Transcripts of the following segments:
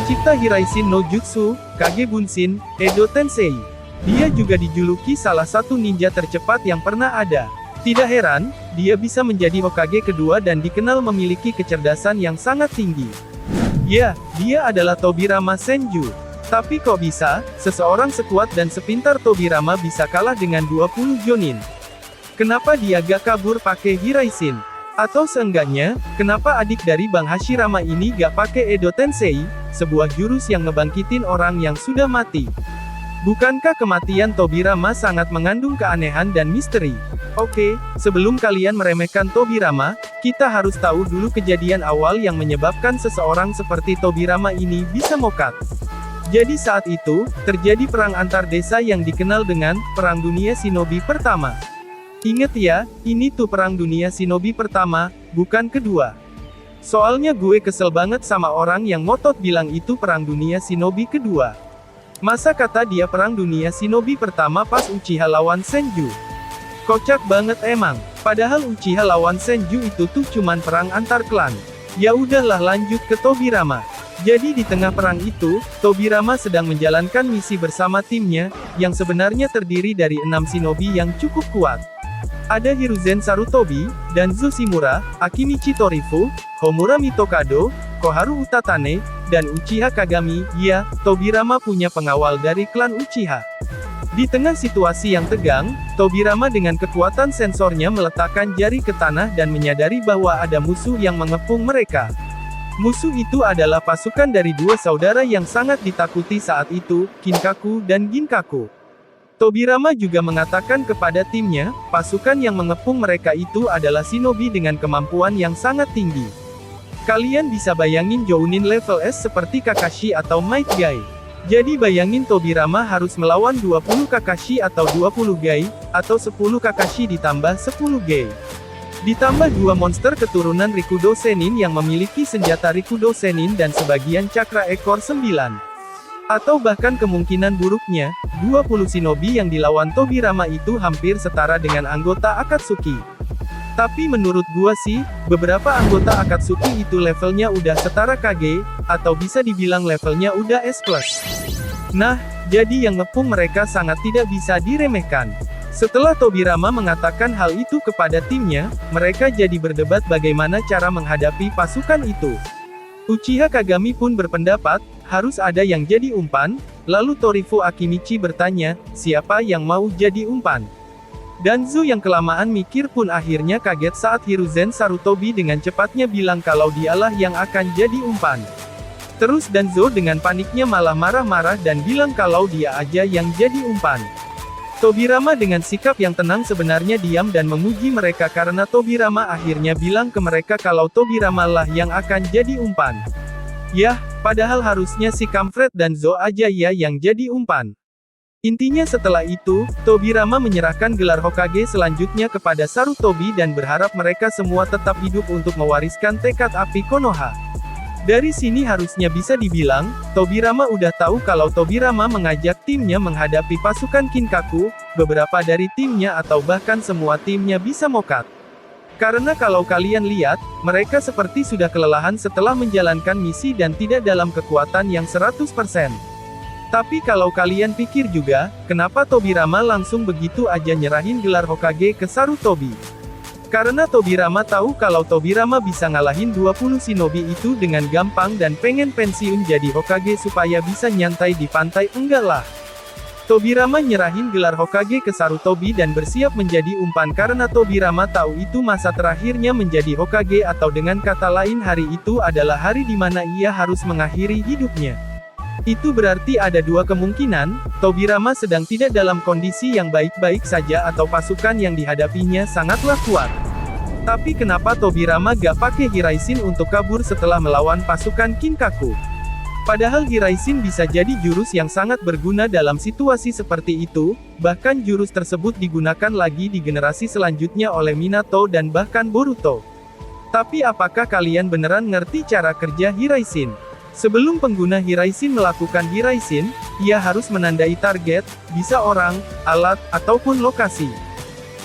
pencipta Hiraishin no Jutsu, Kage Bunshin, Edo Tensei. Dia juga dijuluki salah satu ninja tercepat yang pernah ada. Tidak heran, dia bisa menjadi Hokage kedua dan dikenal memiliki kecerdasan yang sangat tinggi. Ya, dia adalah Tobirama Senju. Tapi kok bisa, seseorang sekuat dan sepintar Tobirama bisa kalah dengan 20 Jonin? Kenapa dia gak kabur pakai Hiraishin? Atau seenggaknya, kenapa adik dari Bang Hashirama ini gak pakai Edo Tensei, sebuah jurus yang ngebangkitin orang yang sudah mati? Bukankah kematian Tobirama sangat mengandung keanehan dan misteri? Oke, sebelum kalian meremehkan Tobirama, kita harus tahu dulu kejadian awal yang menyebabkan seseorang seperti Tobirama ini bisa mokat. Jadi saat itu, terjadi perang antar desa yang dikenal dengan Perang Dunia Shinobi Pertama. Ingat ya, ini tuh Perang Dunia Shinobi Pertama, bukan kedua. Soalnya gue kesel banget sama orang yang ngotot bilang itu Perang Dunia Shinobi Kedua. Masa kata dia Perang Dunia Shinobi Pertama pas Uchiha lawan Senju? Kocak banget emang. Padahal Uchiha lawan Senju itu tuh cuman perang antar klan. Ya udahlah, lanjut ke Tobirama. Jadi di tengah perang itu, Tobirama sedang menjalankan misi bersama timnya, yang sebenarnya terdiri dari 6 shinobi yang cukup kuat. Ada Hiruzen Sarutobi, Danzo Shimura, Akimichi Torifu, Homura Mitokado, Koharu Utatane, dan Uchiha Kagami. Ya, Tobirama punya pengawal dari klan Uchiha. Di tengah situasi yang tegang, Tobirama dengan kekuatan sensornya meletakkan jari ke tanah dan menyadari bahwa ada musuh yang mengepung mereka. Musuh itu adalah pasukan dari dua saudara yang sangat ditakuti saat itu, Kinkaku dan Ginkaku. Tobirama juga mengatakan kepada timnya, pasukan yang mengepung mereka itu adalah shinobi dengan kemampuan yang sangat tinggi. Kalian bisa bayangin Jounin level S seperti Kakashi atau Might Guy. Jadi bayangin Tobirama harus melawan 20 Kakashi atau 20 Guy, atau 10 Kakashi ditambah 10 Guy. Ditambah dua monster keturunan Rikudo Senin yang memiliki senjata Rikudo Senin dan sebagian cakra ekor 9. Atau bahkan kemungkinan buruknya, 20 shinobi yang dilawan Tobirama itu hampir setara dengan anggota Akatsuki. Tapi menurut gua sih, beberapa anggota Akatsuki itu levelnya udah setara Kage, atau bisa dibilang levelnya udah S+. Nah, jadi yang ngepung mereka sangat tidak bisa diremehkan. Setelah Tobirama mengatakan hal itu kepada timnya, mereka jadi berdebat bagaimana cara menghadapi pasukan itu. Uchiha Kagami pun berpendapat, harus ada yang jadi umpan, lalu Torifu Akimichi bertanya, siapa yang mau jadi umpan? Danzo yang kelamaan mikir pun akhirnya kaget saat Hiruzen Sarutobi dengan cepatnya bilang kalau dialah yang akan jadi umpan. Terus Danzo dengan paniknya malah marah-marah dan bilang kalau dia aja yang jadi umpan. Tobirama dengan sikap yang tenang sebenarnya diam dan memuji mereka karena Tobirama akhirnya bilang ke mereka kalau Tobirama lah yang akan jadi umpan. Yah, padahal harusnya si kampret Danzo aja ya yang jadi umpan. Intinya setelah itu, Tobirama menyerahkan gelar Hokage selanjutnya kepada Sarutobi dan berharap mereka semua tetap hidup untuk mewariskan tekad api Konoha. Dari sini harusnya bisa dibilang, Tobirama udah tahu kalau Tobirama mengajak timnya menghadapi pasukan Kinkaku, beberapa dari timnya atau bahkan semua timnya bisa mokat. Karena kalau kalian lihat, mereka seperti sudah kelelahan setelah menjalankan misi dan tidak dalam kekuatan yang 100%. Tapi kalau kalian pikir juga, kenapa Tobirama langsung begitu aja nyerahin gelar Hokage ke Sarutobi? Karena Tobirama tahu kalau Tobirama bisa ngalahin 20 shinobi itu dengan gampang dan pengen pensiun jadi Hokage supaya bisa nyantai di pantai. Enggak lah. Tobirama nyerahin gelar Hokage ke Sarutobi dan bersiap menjadi umpan karena Tobirama tahu itu masa terakhirnya menjadi Hokage atau dengan kata lain hari itu adalah hari di mana ia harus mengakhiri hidupnya. Itu berarti ada dua kemungkinan, Tobirama sedang tidak dalam kondisi yang baik-baik saja atau pasukan yang dihadapinya sangatlah kuat. Tapi kenapa Tobirama gak pakai Hiraishin untuk kabur setelah melawan pasukan Kinkaku? Padahal Hiraishin bisa jadi jurus yang sangat berguna dalam situasi seperti itu, bahkan jurus tersebut digunakan lagi di generasi selanjutnya oleh Minato dan bahkan Boruto. Tapi apakah kalian beneran ngerti cara kerja Hiraishin? Sebelum pengguna Hiraishin melakukan Hiraishin, ia harus menandai target, bisa orang, alat, ataupun lokasi.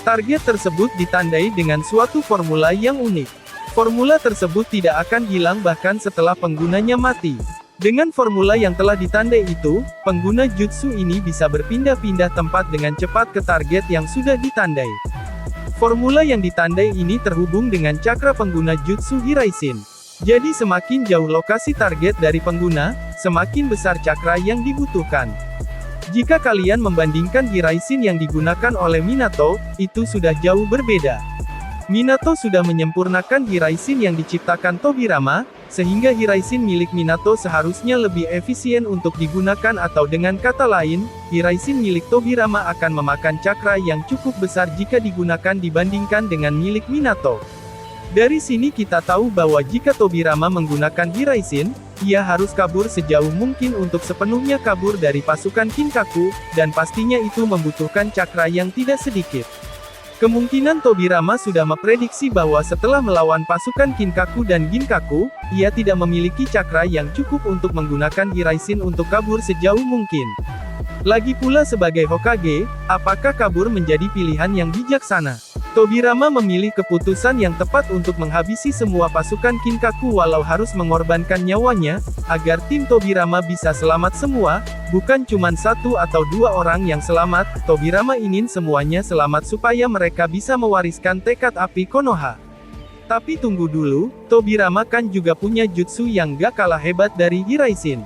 Target tersebut ditandai dengan suatu formula yang unik. Formula tersebut tidak akan hilang bahkan setelah penggunanya mati. Dengan formula yang telah ditandai itu, pengguna jutsu ini bisa berpindah-pindah tempat dengan cepat ke target yang sudah ditandai. Formula yang ditandai ini terhubung dengan cakra pengguna jutsu Hiraishin. Jadi semakin jauh lokasi target dari pengguna, semakin besar cakra yang dibutuhkan. Jika kalian membandingkan Hiraishin yang digunakan oleh Minato, itu sudah jauh berbeda. Minato sudah menyempurnakan Hiraishin yang diciptakan Tobirama, sehingga Hiraishin milik Minato seharusnya lebih efisien untuk digunakan atau dengan kata lain, Hiraishin milik Tobirama akan memakan cakra yang cukup besar jika digunakan dibandingkan dengan milik Minato. Dari sini kita tahu bahwa jika Tobirama menggunakan Hiraishin, ia harus kabur sejauh mungkin untuk sepenuhnya kabur dari pasukan Kinkaku, dan pastinya itu membutuhkan cakra yang tidak sedikit. Kemungkinan Tobirama sudah memprediksi bahwa setelah melawan pasukan Kinkaku dan Ginkaku, ia tidak memiliki cakra yang cukup untuk menggunakan Hiraishin untuk kabur sejauh mungkin. Lagi pula sebagai Hokage, apakah kabur menjadi pilihan yang bijaksana? Tobirama memilih keputusan yang tepat untuk menghabisi semua pasukan Kinkaku walau harus mengorbankan nyawanya, agar tim Tobirama bisa selamat semua, bukan cuma satu atau dua orang yang selamat, Tobirama ingin semuanya selamat supaya mereka bisa mewariskan tekad api Konoha. Tapi tunggu dulu, Tobirama kan juga punya jutsu yang gak kalah hebat dari Hiraishin.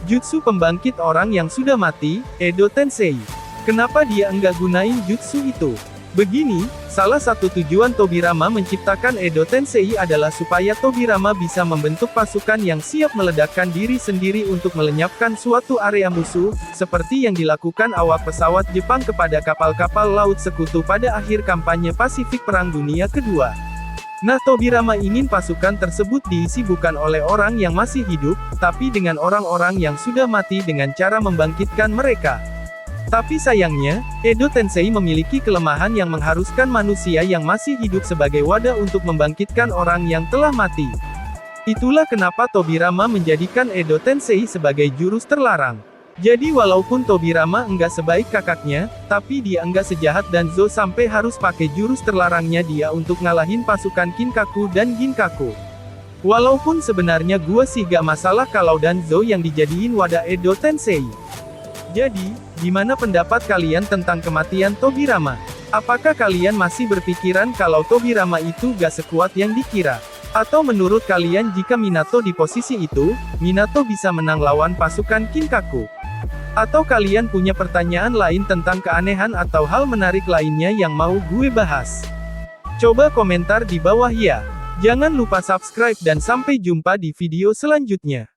Jutsu pembangkit orang yang sudah mati, Edo Tensei. Kenapa dia enggak gunain jutsu itu? Begini, salah satu tujuan Tobirama menciptakan Edo Tensei adalah supaya Tobirama bisa membentuk pasukan yang siap meledakkan diri sendiri untuk melenyapkan suatu area musuh, seperti yang dilakukan awak pesawat Jepang kepada kapal-kapal laut sekutu pada akhir kampanye Pasifik Perang Dunia Kedua. Nah, Tobirama ingin pasukan tersebut diisi bukan oleh orang yang masih hidup, tapi dengan orang-orang yang sudah mati dengan cara membangkitkan mereka. Tapi sayangnya, Edo Tensei memiliki kelemahan yang mengharuskan manusia yang masih hidup sebagai wadah untuk membangkitkan orang yang telah mati. Itulah kenapa Tobirama menjadikan Edo Tensei sebagai jurus terlarang. Jadi walaupun Tobirama enggak sebaik kakaknya, tapi dia enggak sejahat Danzo sampai harus pakai jurus terlarangnya dia untuk ngalahin pasukan Kinkaku dan Ginkaku. Walaupun sebenarnya gua sih gak masalah kalau Danzo yang dijadiin wadah Edo Tensei. Jadi, gimana pendapat kalian tentang kematian Tobirama? Apakah kalian masih berpikiran kalau Tobirama itu gak sekuat yang dikira? Atau menurut kalian jika Minato di posisi itu, Minato bisa menang lawan pasukan Kinkaku? Atau kalian punya pertanyaan lain tentang keanehan atau hal menarik lainnya yang mau gue bahas? Coba komentar di bawah ya. Jangan lupa subscribe dan sampai jumpa di video selanjutnya.